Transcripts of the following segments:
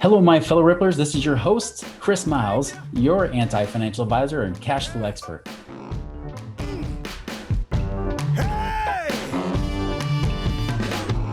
Hello, my fellow Ripplers. This is your host, Chris Miles, your anti-financial advisor and cash flow expert.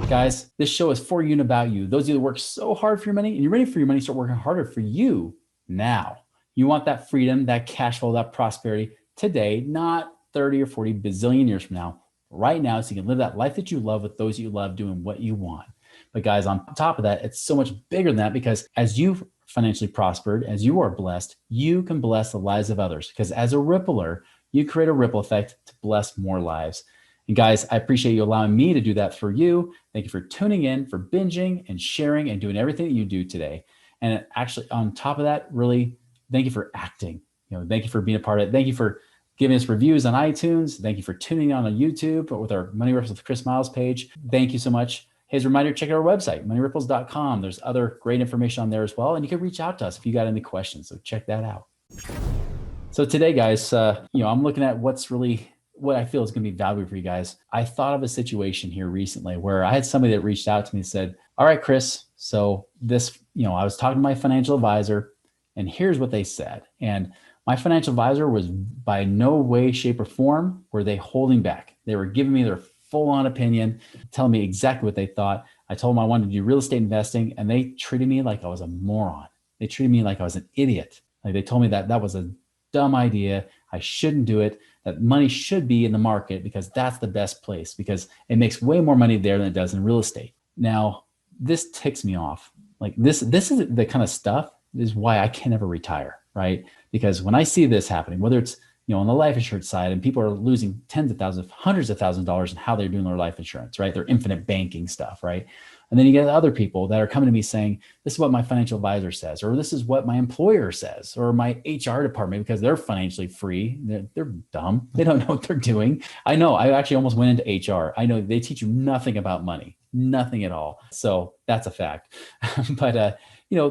Guys, this show is for you and about you. Those of you that work so hard for your money and you're ready for your money to start working harder for you now. You want that freedom, that cash flow, that prosperity today, not 30 or 40 bazillion years from now, right now, so you can live that life that you love with those you love doing what you want. But guys, on top of that, it's so much bigger than that, because as you've financially prospered, as you are blessed, you can bless the lives of others. Because as a rippler, you create a ripple effect to bless more lives. And guys, I appreciate you allowing me to do that for you. Thank you for tuning in, for binging and sharing and doing everything that you do today. And actually, on top of that, really, thank you for acting. Thank you for being a part of it. Thank you for giving us reviews on iTunes. Thank you for tuning in on YouTube with our Money Ripples with Chris Miles page. Thank you so much. Hey, as a reminder, check out our website, moneyripples.com. There's other great information on there as well. And you can reach out to us if you got any questions. So check that out. So today, guys, I'm looking at what I feel is going to be valuable for you guys. I thought of a situation here recently where I had somebody that reached out to me and said, all right, Chris, so this, I was talking to my financial advisor and here's what they said. And my financial advisor was by no way, shape or form were they holding back. They were giving me their full-on opinion, telling me exactly what they thought. I told them I wanted to do real estate investing, and they treated me like I was a moron. They treated me like I was an idiot. Like they told me that was a dumb idea. I shouldn't do it, that money should be in the market because that's the best place, because it makes way more money there than it does in real estate. Now, this ticks me off. Like this is the kind of stuff is why I can never retire, right? Because when I see this happening, whether it's on the life insurance side, and people are losing tens of thousands, hundreds of thousands of dollars in how they're doing their life insurance, right? Their infinite banking stuff, right? And then you get other people that are coming to me saying, this is what my financial advisor says, or this is what my employer says, or my HR department, because they're financially free. They're dumb. They don't know what they're doing. I know. I actually almost went into HR. I know they teach you nothing about money, nothing at all. So that's a fact. But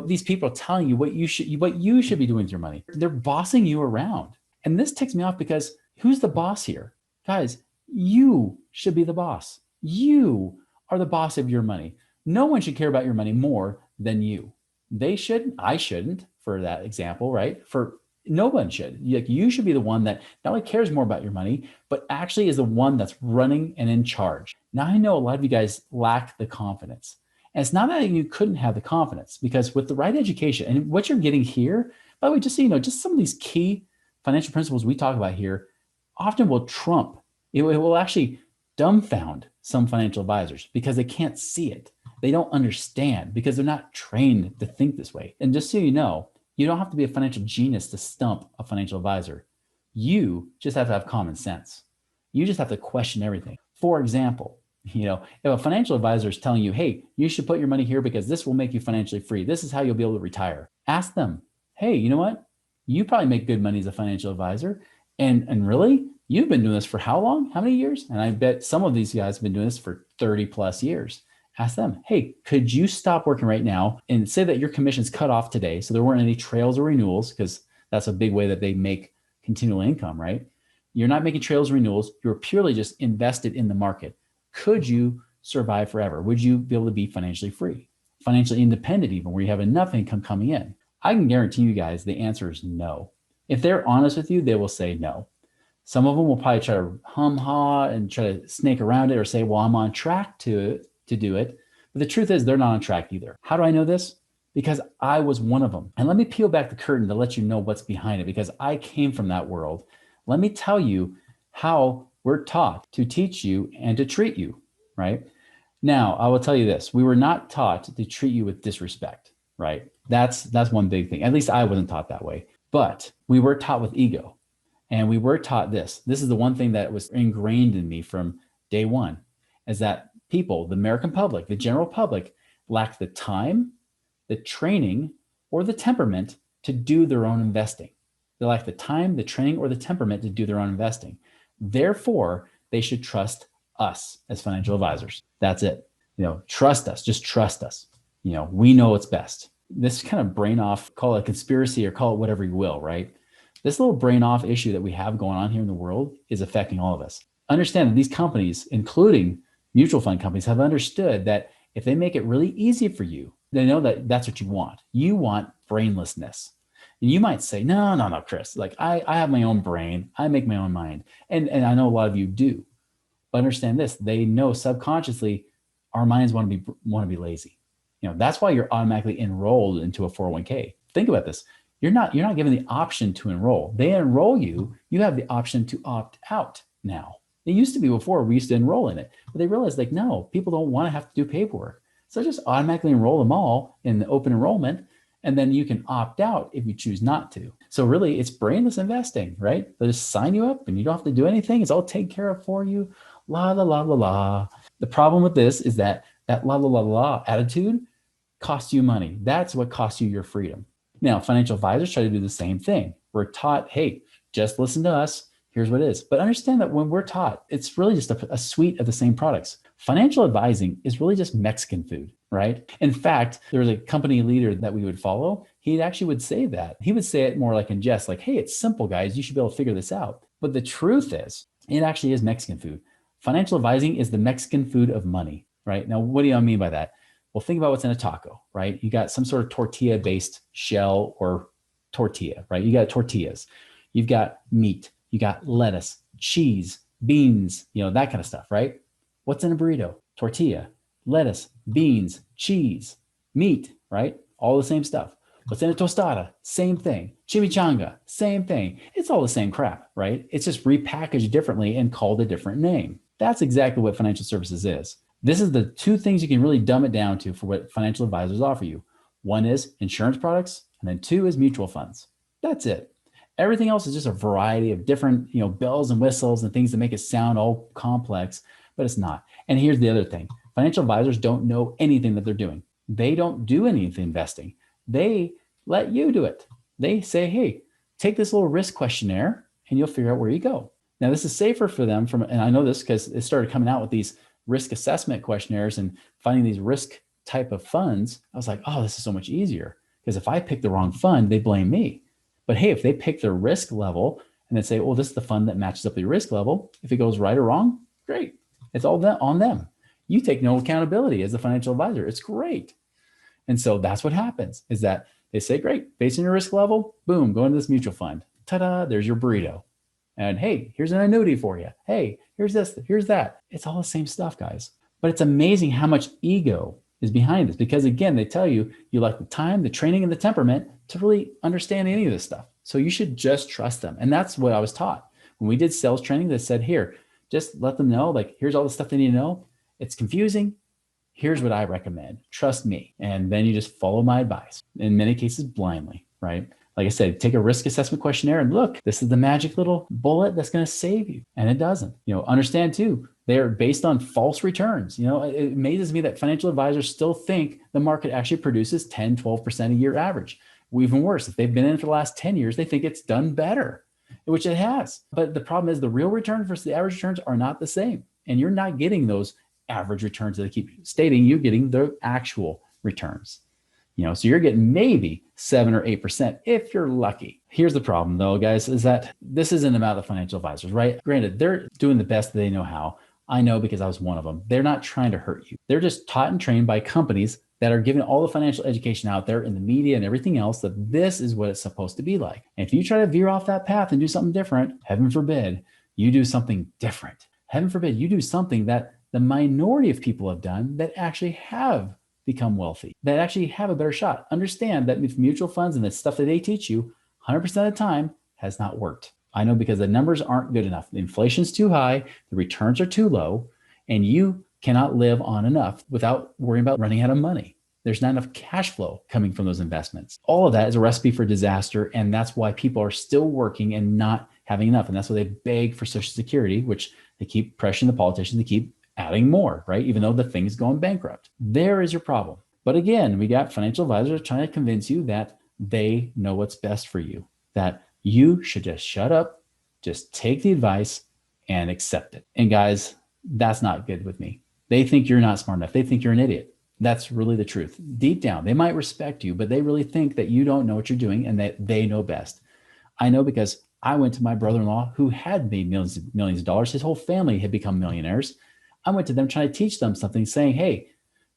these people are telling you what you should be doing with your money. They're bossing you around. And this ticks me off because who's the boss here? Guys, you should be the boss. You are the boss of your money. No one should care about your money more than you. They shouldn't. I shouldn't, for that example, right? For no one should. You should be the one that not only cares more about your money, but actually is the one that's running and in charge. Now, I know a lot of you guys lack the confidence. And it's not that you couldn't have the confidence, because with the right education and what you're getting here, by the way, just so you know, just some of these key financial principles we talk about here often will trump. It will actually dumbfound some financial advisors because they can't see it. They don't understand because they're not trained to think this way. And just so you know, you don't have to be a financial genius to stump a financial advisor. You just have to have common sense. You just have to question everything. For example, if a financial advisor is telling you, hey, you should put your money here because this will make you financially free. This is how you'll be able to retire. Ask them, hey, you know what? You probably make good money as a financial advisor. And really, you've been doing this for how long? How many years? And I bet some of these guys have been doing this for 30 plus years. Ask them, hey, could you stop working right now and say that your commission's cut off today, so there weren't any trails or renewals, because that's a big way that they make continual income, right? You're not making trails or renewals. You're purely just invested in the market. Could you survive forever? Would you be able to be financially free, financially independent, even where you have enough income coming in? I can guarantee you guys the answer is no. If they're honest with you, they will say no. Some of them will probably try to hum-ha and try to snake around it or say, well, I'm on track to do it. But the truth is they're not on track either. How do I know this? Because I was one of them. And let me peel back the curtain to let you know what's behind it, because I came from that world. Let me tell you how we're taught to teach you and to treat you, right? Now, I will tell you this. We were not taught to treat you with disrespect, right? That's one big thing. At least I wasn't taught that way. But we were taught with ego. And we were taught this. This is the one thing that was ingrained in me from day one, is that people, the American public, the general public, lack the time, the training, or the temperament to do their own investing. They lack the time, the training, or the temperament to do their own investing. Therefore, they should trust us as financial advisors. That's it. Trust us. Just trust us. We know what's best. This kind of brain off, call it a conspiracy or call it whatever you will, right? This little brain off issue that we have going on here in the world is affecting all of us. Understand that these companies, including mutual fund companies, have understood that if they make it really easy for you They know that that's what you want. You want brainlessness. And you might say, no, Chris, like I have my own brain. I make my own mind. And I know a lot of you do, but understand this, they know subconsciously our minds want to be lazy. That's why you're automatically enrolled into a 401k. Think about this. You're not given the option to enroll. They enroll you. You have the option to opt out now. It used to be before we used to enroll in it, but they realized like, no, people don't want to have to do paperwork. So just automatically enroll them all in the open enrollment, and then you can opt out if you choose not to. So really it's brainless investing, right? They'll just sign you up and you don't have to do anything. It's all taken care of for you. La, la, la, la, la. The problem with this is that la, la, la, la attitude costs you money. That's what costs you your freedom. Now, financial advisors try to do the same thing. We're taught, hey, just listen to us. Here's what it is. But understand that when we're taught, it's really just a suite of the same products. Financial advising is really just Mexican food, right? In fact, there was a company leader that we would follow. He actually would say that. He would say it more like in jest, like, hey, it's simple, guys. You should be able to figure this out. But the truth is, it actually is Mexican food. Financial advising is the Mexican food of money, right? Now, what do I mean by that? Well, think about what's in a taco, right? You got some sort of tortilla-based shell or tortilla, right? You got tortillas. You've got meat. You got lettuce, cheese, beans, that kind of stuff, right? What's in a burrito? Tortilla, lettuce, beans, cheese, meat, right? All the same stuff. What's in a tostada? Same thing. Chimichanga, same thing. It's all the same crap, right? It's just repackaged differently and called a different name. That's exactly what financial services is. This is the two things you can really dumb it down to for what financial advisors offer you. One is insurance products, and then two is mutual funds. That's it. Everything else is just a variety of different, bells and whistles and things that make it sound all complex, but it's not. And here's the other thing. Financial advisors don't know anything that they're doing. They don't do any of the investing. They let you do it. They say, hey, take this little risk questionnaire and you'll figure out where you go. Now, this is safer for them and I know this because it started coming out with these risk assessment questionnaires and finding these risk type of funds. I was like, oh, this is so much easier because if I pick the wrong fund, they blame me. But hey, if they pick their risk level and then say, well, this is the fund that matches up with your risk level, if it goes right or wrong, great. It's all on them. You take no accountability as a financial advisor. It's great. And so that's what happens is that they say, great, based on your risk level, boom, go into this mutual fund. Ta-da, there's your burrito. And hey, here's an annuity for you. Hey, here's this, here's that. It's all the same stuff, guys. But it's amazing how much ego is behind this because again, they tell you lack the time, the training, and the temperament to really understand any of this stuff. So you should just trust them. And that's what I was taught. When we did sales training, they said, here, just let them know, like, here's all the stuff they need to know. It's confusing. Here's what I recommend. Trust me. And then you just follow my advice, in many cases blindly, right? Like I said, take a risk assessment questionnaire and look, this is the magic little bullet that's going to save you. And it doesn't. Understand too, they're based on false returns. It amazes me that financial advisors still think the market actually produces 10, 12% a year average. Even worse, if they've been in for the last 10 years, they think it's done better, which it has. But the problem is the real return versus the average returns are not the same. And you're not getting those average returns that they keep stating. You're getting the actual returns. So you're getting maybe 7 or 8% if you're lucky. Here's the problem though, guys, is that this isn't about the financial advisors, right? Granted, they're doing the best they know how. I know because I was one of them. They're not trying to hurt you. They're just taught and trained by companies that are giving all the financial education out there in the media and everything else that this is what it's supposed to be like. And if you try to veer off that path and do something different, heaven forbid, you do something different. Heaven forbid, you do something that the minority of people have done that actually have become wealthy, that actually have a better shot. Understand that with mutual funds and the stuff that they teach you, 100% of the time has not worked. I know because the numbers aren't good enough. The inflation's too high, the returns are too low, and you cannot live on enough without worrying about running out of money. There's not enough cash flow coming from those investments. All of that is a recipe for disaster. And that's why people are still working and not having enough. And that's why they beg for Social Security, which they keep pressuring the politicians to keep adding more, right? Even though the thing is going bankrupt. There is your problem. But again, we got financial advisors trying to convince you that they know what's best for you, that you should just shut up, just take the advice and accept it. And guys, that's not good with me. They think you're not smart enough. They think you're an idiot. That's really the truth. Deep down, they might respect you, but they really think that you don't know what you're doing and that they know best. I know because I went to my brother-in-law who had made millions of dollars. His whole family had become millionaires. I went to them trying to teach them something, saying, hey,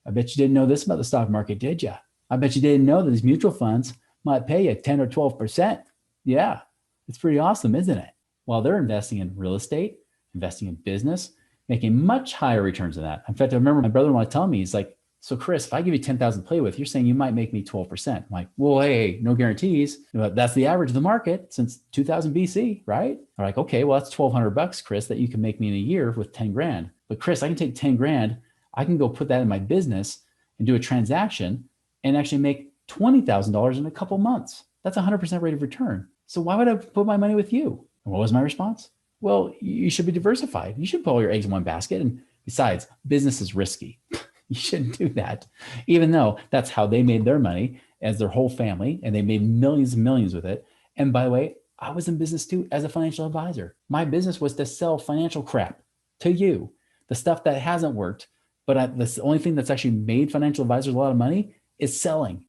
I bet you didn't know this about the stock market, did you? I bet you didn't know that these mutual funds might pay you 10 or 12%. Yeah, it's pretty awesome, isn't it? While they're investing in real estate, investing in business, making much higher returns than that. In fact, I remember my brother-in-law telling me, he's like, so Chris, if I give you 10,000 to play with, you're saying you might make me 12%. I'm like, well, hey, no guarantees. But that's the average of the market since 2000 BC, right? I'm like, okay, well, that's $1,200, Chris, that you can make me in a year with 10 grand. But Chris, I can take 10 grand, I can go put that in my business and do a transaction and actually make $20,000 in a couple months. That's 100% rate of return. So why would I put my money with you? And what was my response? Well, you should be diversified. You should put all your eggs in one basket. And besides, business is risky. You shouldn't do that, even though that's how they made their money as their whole family, and they made millions and millions with it. And by the way, I was in business too as a financial advisor. My business was to sell financial crap to you, the stuff that hasn't worked. But the only thing that's actually made financial advisors a lot of money is selling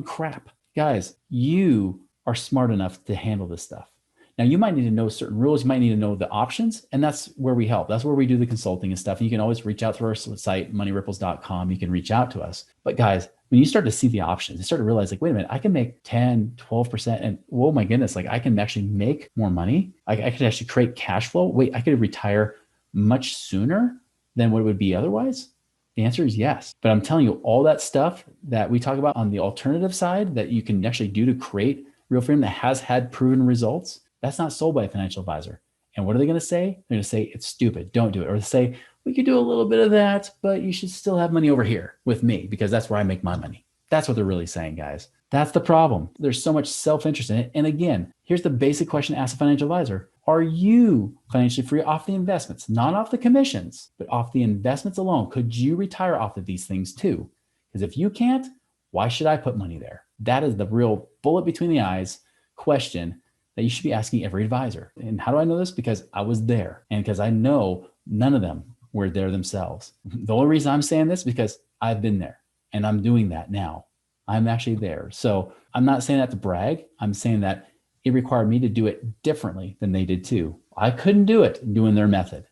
crap. Guys, you are smart enough to handle this stuff. Now, you might need to know certain rules. You might need to know the options, and that's where we help. That's where we do the consulting and stuff. And you can always reach out through our site, moneyripples.com. You can reach out to us. But guys, when you start to see the options, you start to realize, like, wait a minute, I can make 10, 12%. And oh my goodness, like I can actually make more money. I could actually create cash flow. Wait, I could retire much sooner than what it would be otherwise. The answer is yes. But I'm telling you, all that stuff that we talk about on the alternative side that you can actually do to create real freedom that has had proven results, that's not sold by a financial advisor. And what are they going to say? They're going to say, it's stupid, don't do it. Or they say, we could do a little bit of that, but you should still have money over here with me because that's where I make my money. That's what they're really saying, guys. That's the problem. There's so much self-interest in it. And again, here's the basic question to ask a financial advisor. Are you financially free off the investments, not off the commissions, but off the investments alone? Could you retire off of these things too? Because if you can't, why should I put money there? That is the real bullet between the eyes question that you should be asking every advisor. And how do I know this? Because I was there, and because I know none of them were there themselves. The only reason I'm saying this is because I've been there and I'm doing that now. I'm actually there. So I'm not saying that to brag. I'm saying that it required me to do it differently than they did too. I couldn't do it doing their method.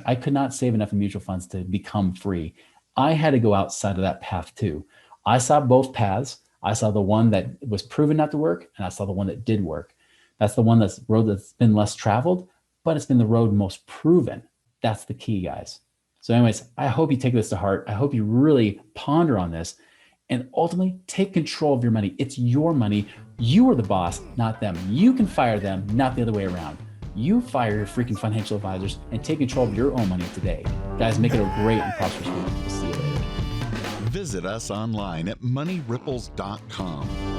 I could not save enough in mutual funds to become free. I had to go outside of that path too. I saw both paths. I saw the one that was proven not to work, and I saw the one that did work. That's the one that's been less traveled, but it's been the road most proven. That's the key, guys. So anyways, I hope you take this to heart. I hope you really ponder on this and ultimately take control of your money. It's your money. You are the boss, not them. You can fire them, not the other way around. You fire your freaking financial advisors and take control of your own money today. Guys, make it a great and prosperous week. We'll see you later. Visit us online at moneyripples.com.